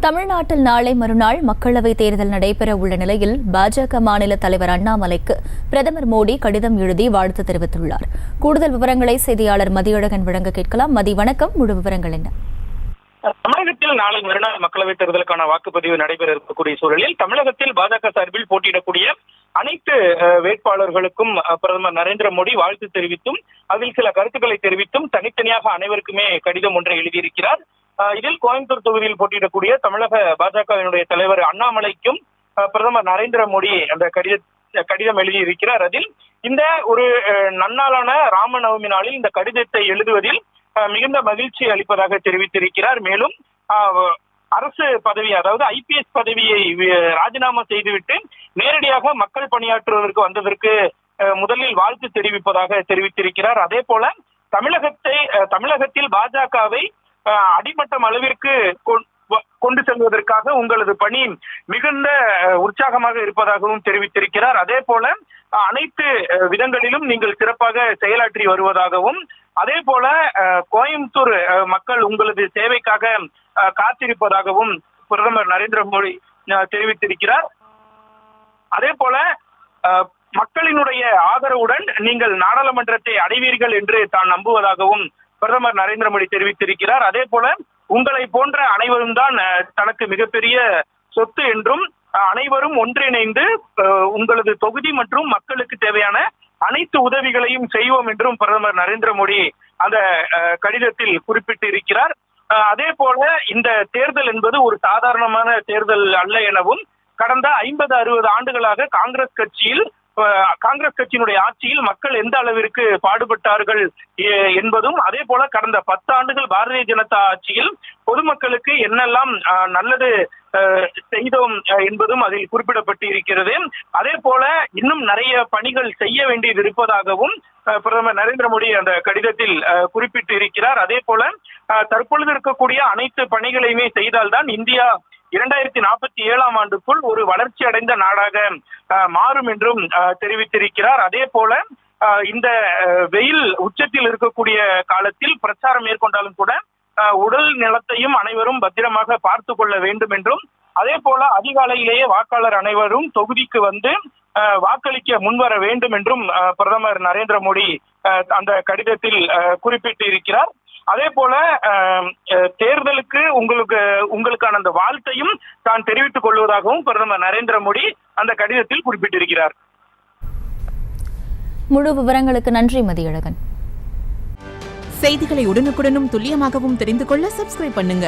தமிழ்நாட்டில் நாளை மறுநாள் மக்களவைத் தேர்தல் நடைபெற உள்ள நிலையில் பாஜக மாநில தலைவர் அண்ணாமலைக்கு பிரதமர் மோடி கடிதம் எழுதி வாழ்த்து தெரிவித்துள்ளார். கூடுதல் விவரங்களை செய்தியாளர் மதியழகன் வழங்க கேட்கலாம். மதி, வணக்கம். முழு விவரங்கள் என்ன? தமிழகத்தில் நாளை மறுநாள் மக்களவைத் தேர்தலுக்கான வாக்குப்பதிவு நடைபெற இருக்கக்கூடிய சூழலில் தமிழகத்தில் பாஜக சார்பில் போட்டியிடக்கூடிய அனைத்து வேட்பாளர்களுக்கும் பிரதமர் நரேந்திர மோடி வாழ்த்து தெரிவித்தும் அதில் சில கருத்துக்களை தெரிவித்தும் தனித்தனியாக அனைவருக்குமே கடிதம் ஒன்றை எழுதியிருக்கிறார். இதில் கோயம்புத்தூர் தொகுதியில் போட்டியிடக்கூடிய தமிழக பாஜகவினுடைய தலைவர் அண்ணாமலைக்கும் பிரதமர் நரேந்திர மோடி அந்த கடிதம் எழுதியிருக்கிறார். அதில் இந்த ஒரு நன்னாளான ராமநவமி நாளில் இந்த கடிதத்தை எழுதுவதில் மிகுந்த மகிழ்ச்சி அளிப்பதாக தெரிவித்திருக்கிறார். மேலும் அரசு பதவி, அதாவது IPS பதவியை ராஜினாமா செய்துவிட்டு நேரடியாக மக்கள் பணியாற்றுவதற்கு வந்ததற்கு முதலில் வாழ்த்து தெரிவிப்பதாக தெரிவித்திருக்கிறார். அதே போல தமிழகத்தில் பாஜகவை அடிமட்டம் அளவிற்கு கொண்டு செல்வதற்காக உங்களது பணி மிகுந்த உற்சாகமாக இருப்பதாகவும் தெரிவித்திருக்கிறார். அதே போல அனைத்து விதங்களிலும் நீங்கள் சிறப்பாக செயலாற்றி வருவதாகவும், அதே போல கோயம்புத்தூர் மக்கள் உங்களது சேவைக்காக காத்திருப்பதாகவும் பிரதமர் நரேந்திர மோடி தெரிவித்திருக்கிறார். அதே போல மக்களினுடைய ஆதரவுடன் நீங்கள் நாடாளுமன்றத்தை அடைவீர்கள் என்று தான் நம்புவதாகவும் பிரதமர் நரேந்திர மோடி தெரிவித்திருக்கிறார். அதே போல உங்களை போன்ற அனைவரும் தான் தனக்கு மிகப்பெரிய சொத்து என்றும் அனைவரும் ஒன்றிணைந்து உங்களது தொகுதி மற்றும் மக்களுக்கு தேவையான அனைத்து உதவிகளையும் செய்வோம் என்றும் பிரதமர் நரேந்திர மோடி அந்த கடிதத்தில் குறிப்பிட்டு இருக்கிறார். அதே போல இந்த தேர்தல் என்பது ஒரு சாதாரணமான தேர்தல் அல்ல எனவும், கடந்த 50-60 ஆண்டுகளாக காங்கிரஸ் கட்சியினுடைய ஆட்சியில் மக்கள் எந்த அளவிற்கு பாடுபட்டார்கள் என்பதும், அதே போல கடந்த 10 ஆண்டுகள் பாரதிய ஜனதா ஆட்சியில் பொதுமக்களுக்கு என்னெல்லாம் நல்லது செய்தோம் என்பதும் அதில் குறிப்பிடப்பட்டு இருக்கிறது. அதே போல இன்னும் நிறைய பணிகள் செய்ய வேண்டியது இருப்பதாகவும் பிரதமர் நரேந்திர மோடி அந்த கடிதத்தில் குறிப்பிட்டு இருக்கிறார். அதே போல தற்பொழுது இருக்கக்கூடிய அனைத்து பணிகளையுமே செய்தால்தான் இந்தியா 2047ஆம் ஆண்டுக்குள் ஒரு வளர்ச்சி அடைந்த நாடாக மாறும் என்றும் தெரிவித்திருக்கிறார். அதே போல இந்த வெயில் உச்சத்தில் இருக்கக்கூடிய காலத்தில் பிரச்சாரம் மேற்கொண்டாலும் கூட உடல் நலத்தையும் அனைவரும் பத்திரமாக பார்த்து கொள்ள வேண்டும் என்றும், அதே போல அதிகாலையிலேயே வாக்காளர் அனைவரும் தொகுதிக்கு வந்து வாக்களிக்க முன்வர வேண்டும் என்றும் பிரதமர் நரேந்திர மோடி அந்த கடிதத்தில் குறிப்பிட்டு இருக்கிறார். அதே போல தேர்தலுக்கு உங்களுக்கான அந்த வாழ்த்தையும் தான் தெரிவித்துக் கொள்வதாகவும் பிரதமர் நரேந்திர மோடி அந்த கடிதத்தில் குறிப்பிட்டிருக்கிறார். முழு விவரங்களுக்கு நன்றி மதியழகன். செய்திகளை உடனுக்குடனும் துல்லியமாகவும் தெரிந்து கொள்ள சப்ஸ்கிரைப் பண்ணுங்க.